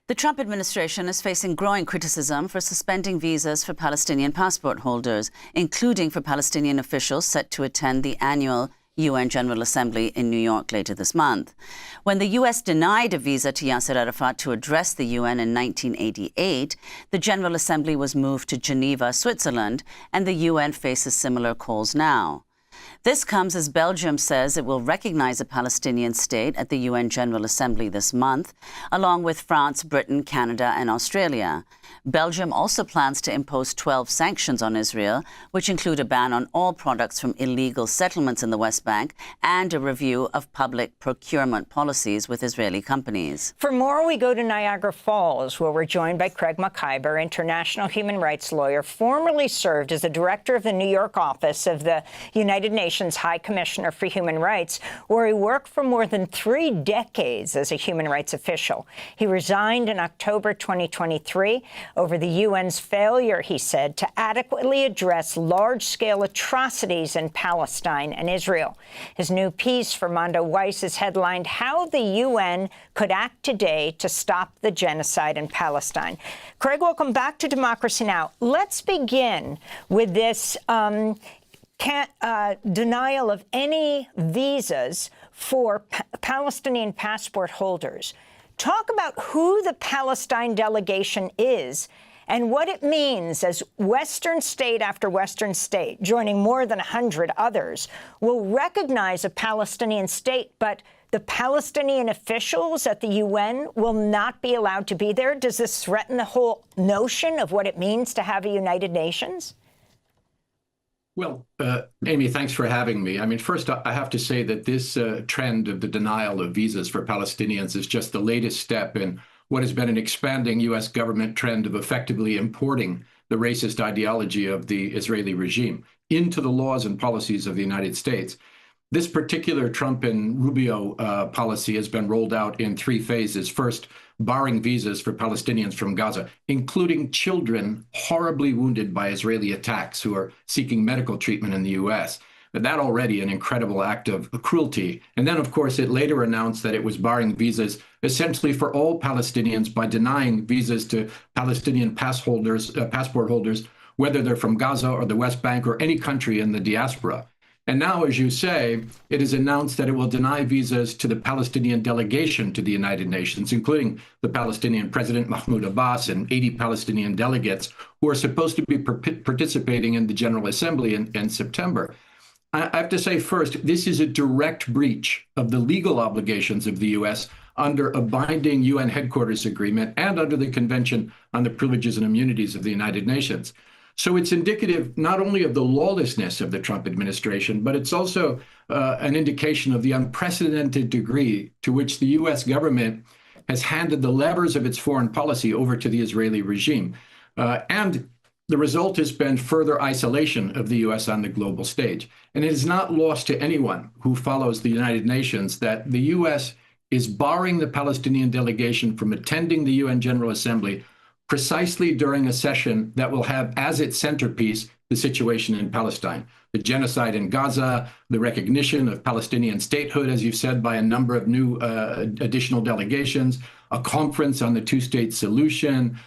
The Trump administration is facing growing criticism for suspending visas for Palestinian passport holders, including for Palestinian officials set to attend the annual UN General Assembly in New York later this month. When the U.S. denied a visa to Yasser Arafat to address the UN in 1988, the General Assembly was moved to Geneva, Switzerland, and the UN faces similar calls now. This comes as Belgium says it will recognize a Palestinian state at the UN General Assembly this month, along with France, Britain, Canada, and Australia. Belgium also plans to impose 12 sanctions on Israel, which include a ban on all products from illegal settlements in the West Bank and a review of public procurement policies with Israeli companies. For more, we go to Niagara Falls, where we're joined by Craig Mokhiber, international human rights lawyer, formerly served as the director of the New York office of the United Nations High Commissioner for Human Rights, where he worked for more than 3 decades as a human rights official. He resigned in October 2023 over the UN's failure, he said, to adequately address large-scale atrocities in Palestine and Israel. His new piece for Mondo Weiss is headlined, "How the UN Could Act Today to Stop the Genocide in Palestine." Craig, welcome back to Democracy Now! Let's begin with this denial of any visas for Palestinian passport holders. Talk about who the Palestine delegation is and what it means as Western state after Western state, joining more than 100 others, will recognize a Palestinian state, but the Palestinian officials at the UN will not be allowed to be there. Does this threaten the whole notion of what it means to have a United Nations? Well, Amy, thanks for having me. I mean, first, I have to say that this trend of the denial of visas for Palestinians is just the latest step in what has been an expanding U.S. government trend of effectively importing the racist ideology of the Israeli regime into the laws and policies of the United States. This particular Trump and Rubio policy has been rolled out in 3 phases. First, barring visas for Palestinians from Gaza, including children horribly wounded by Israeli attacks who are seeking medical treatment in the U.S. That already an incredible act of cruelty. And then, of course, it later announced that it was barring visas essentially for all Palestinians by denying visas to Palestinian passport holders, whether they're from Gaza or the West Bank or any country in the diaspora. And now, as you say, it is announced that it will deny visas to the Palestinian delegation to the United Nations, including the Palestinian President Mahmoud Abbas and 80 Palestinian delegates who are supposed to be participating in the General Assembly in September. I have to say first, this is a direct breach of the legal obligations of the U.S. under a binding UN headquarters agreement and under the Convention on the Privileges and Immunities of the United Nations. So it's indicative not only of the lawlessness of the Trump administration, but it's also an indication of the unprecedented degree to which the U.S. government has handed the levers of its foreign policy over to the Israeli regime. And the result has been further isolation of the U.S. on the global stage. And it is not lost to anyone who follows the United Nations that the U.S. is barring the Palestinian delegation from attending the UN General Assembly precisely during a session that will have as its centerpiece the situation in Palestine, the genocide in Gaza, the recognition of Palestinian statehood, as you've said, by a number of new additional delegations, a conference on the 2-state solution,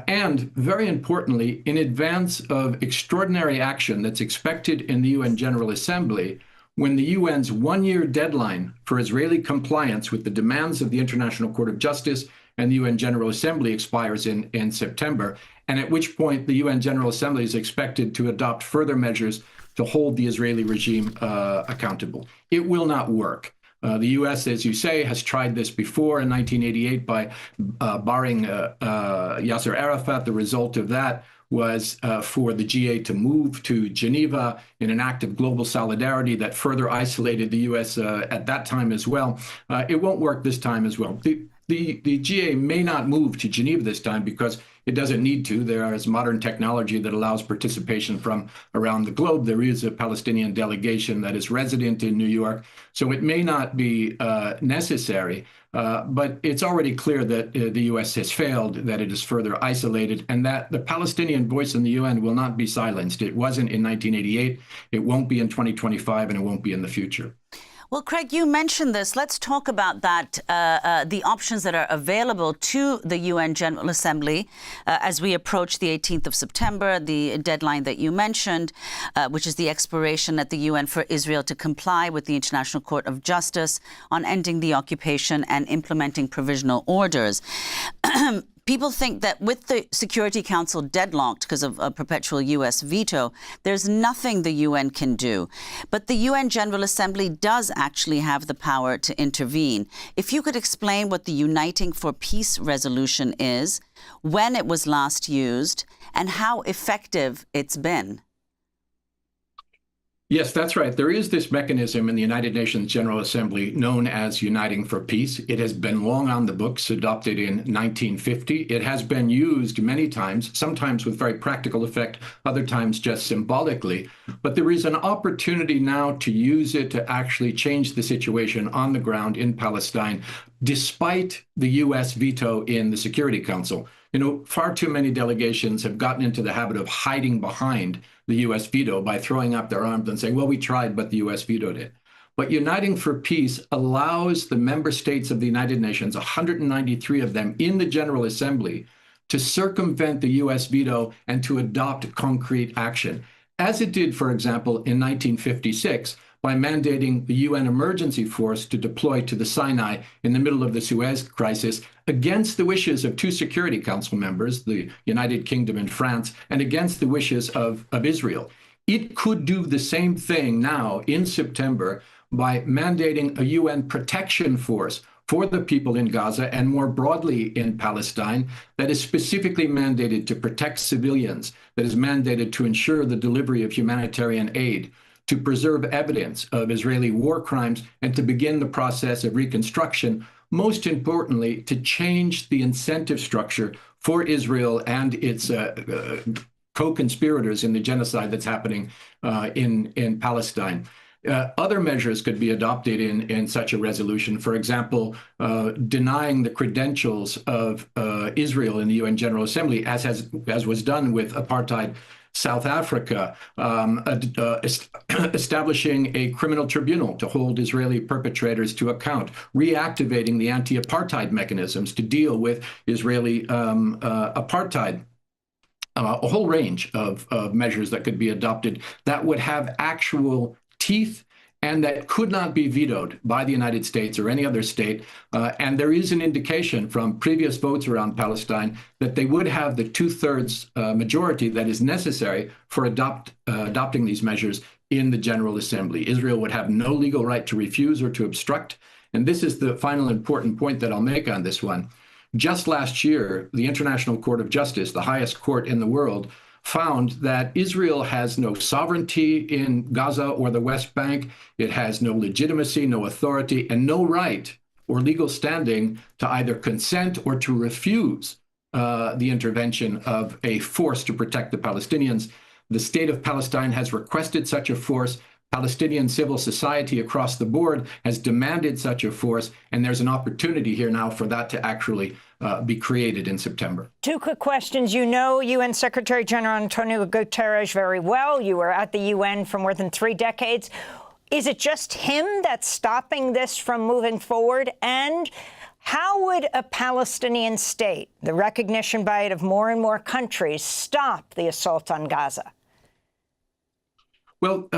and very importantly, in advance of extraordinary action that's expected in the UN General Assembly, when the UN's 1-year deadline for Israeli compliance with the demands of the International Court of Justice and the UN General Assembly expires in September, and at which point the UN General Assembly is expected to adopt further measures to hold the Israeli regime accountable. It will not work. The U.S., as you say, has tried this before in 1988 by barring Yasser Arafat. The result of that was for the G8 to move to Geneva in an act of global solidarity that further isolated the U.S. At that time as well. It won't work this time as well. The GA may not move to Geneva this time because it doesn't need to. There is modern technology that allows participation from around the globe. There is a Palestinian delegation that is resident in New York, so it may not be necessary. But it's already clear that the U.S. has failed, that it is further isolated, and that the Palestinian voice in the UN will not be silenced. It wasn't in 1988, it won't be in 2025, and it won't be in the future. Well, Craig, you mentioned this. Let's talk about that, the options that are available to the UN General Assembly as we approach the 18th of September, the deadline that you mentioned, which is the expiration at the UN for Israel to comply with the International Court of Justice on ending the occupation and implementing provisional orders. People think that with the Security Council deadlocked because of a perpetual U.S. veto, there's nothing the UN can do. But the UN General Assembly does actually have the power to intervene. If you could explain what the Uniting for Peace resolution is, when it was last used, and how effective it's been. Yes, that's right. There is this mechanism in the United Nations General Assembly known as Uniting for Peace. It has been long on the books, adopted in 1950. It has been used many times, sometimes with very practical effect, other times just symbolically. But there is an opportunity now to use it to actually change the situation on the ground in Palestine, despite the U.S. veto in the Security Council. You know, far too many delegations have gotten into the habit of hiding behind the U.S. veto by throwing up their arms and saying, well, we tried, but the U.S. vetoed it. But Uniting for Peace allows the member states of the United Nations, 193 of them in the General Assembly, to circumvent the U.S. veto and to adopt concrete action, as it did, for example, in 1956, by mandating the UN emergency force to deploy to the Sinai in the middle of the Suez crisis against the wishes of two Security Council members, the United Kingdom and France, and against the wishes of Israel. It could do the same thing now in September by mandating a UN protection force for the people in Gaza and more broadly in Palestine that is specifically mandated to protect civilians, that is mandated to ensure the delivery of humanitarian aid, to preserve evidence of Israeli war crimes, and to begin the process of reconstruction, most importantly, to change the incentive structure for Israel and its co-conspirators in the genocide that's happening in Palestine. Other measures could be adopted in such a resolution. For example, denying the credentials of Israel in the UN General Assembly, as was done with apartheid South Africa, establishing a criminal tribunal to hold Israeli perpetrators to account, reactivating the anti-apartheid mechanisms to deal with Israeli apartheid. A whole range of measures that could be adopted that would have actual teeth and that could not be vetoed by the United States or any other state. And there is an indication from previous votes around Palestine that they would have the two-thirds majority that is necessary for adopting these measures in the General Assembly. Israel would have no legal right to refuse or to obstruct. And this is the final important point that I'll make on this one. Just last year, the International Court of Justice, the highest court in the world, found that Israel has no sovereignty in Gaza or the West Bank. It has no legitimacy, no authority, and no right or legal standing to either consent or to refuse the intervention of a force to protect the Palestinians. The state of Palestine has requested such a force. Palestinian civil society across the board has demanded such a force, and there's an opportunity here now for that to actually be created in September. Two quick questions. You know UN Secretary General Antonio Guterres very well. You were at the UN for more than 3 decades. Is it just him that's stopping this from moving forward? And how would a Palestinian state, the recognition by it of more and more countries, stop the assault on Gaza? Well,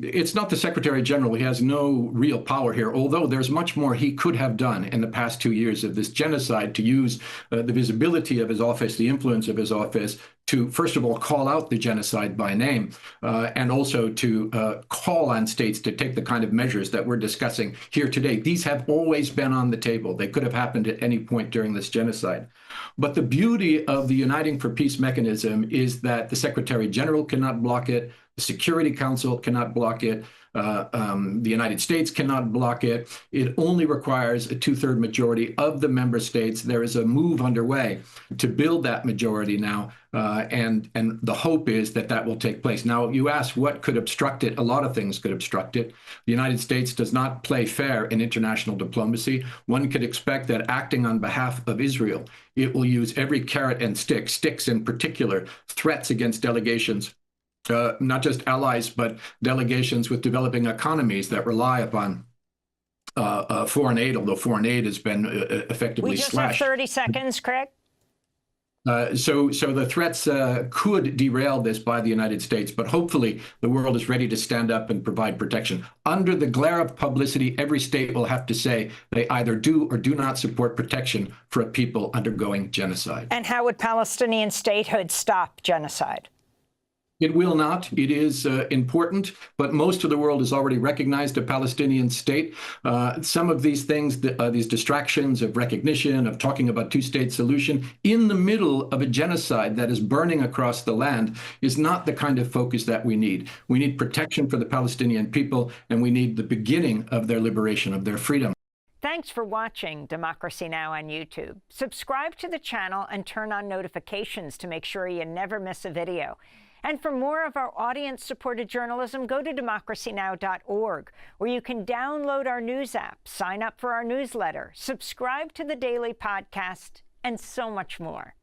it's not the Secretary General. He has no real power here, although there's much more he could have done in the past 2 years of this genocide to use the visibility of his office, the influence of his office, to, first of all, call out the genocide by name, and also to call on states to take the kind of measures that we're discussing here today. These have always been on the table. They could have happened at any point during this genocide. But the beauty of the Uniting for Peace mechanism is that the Secretary General cannot block it. The Security Council cannot block it. The United States cannot block it. It only requires a 2/3 majority of the member states. There is a move underway to build that majority now, and the hope is that that will take place. Now, you ask what could obstruct it. A lot of things could obstruct it. The United States does not play fair in international diplomacy. One could expect that acting on behalf of Israel, it will use every carrot and stick, sticks in particular, threats against delegations, not just allies, but delegations with developing economies that rely upon foreign aid, although foreign aid has been effectively slashed. We just have 30 seconds, Craig. So the threats could derail this by the United States, but hopefully the world is ready to stand up and provide protection. Under the glare of publicity, every state will have to say they either do or do not support protection for a people undergoing genocide. And how would Palestinian statehood stop genocide? It will not. It is important, but most of the world has already recognized a Palestinian state. Some of these things, these distractions of recognition, of talking about two-state solution in the middle of a genocide that is burning across the land is not the kind of focus that we need. We need protection for the Palestinian people, and we need the beginning of their liberation, of their freedom. Thanks for watching Democracy Now! On YouTube. Subscribe to the channel and turn on notifications to make sure you never miss a video. And for more of our audience-supported journalism, go to democracynow.org, where you can download our news app, sign up for our newsletter, subscribe to the daily podcast, and so much more.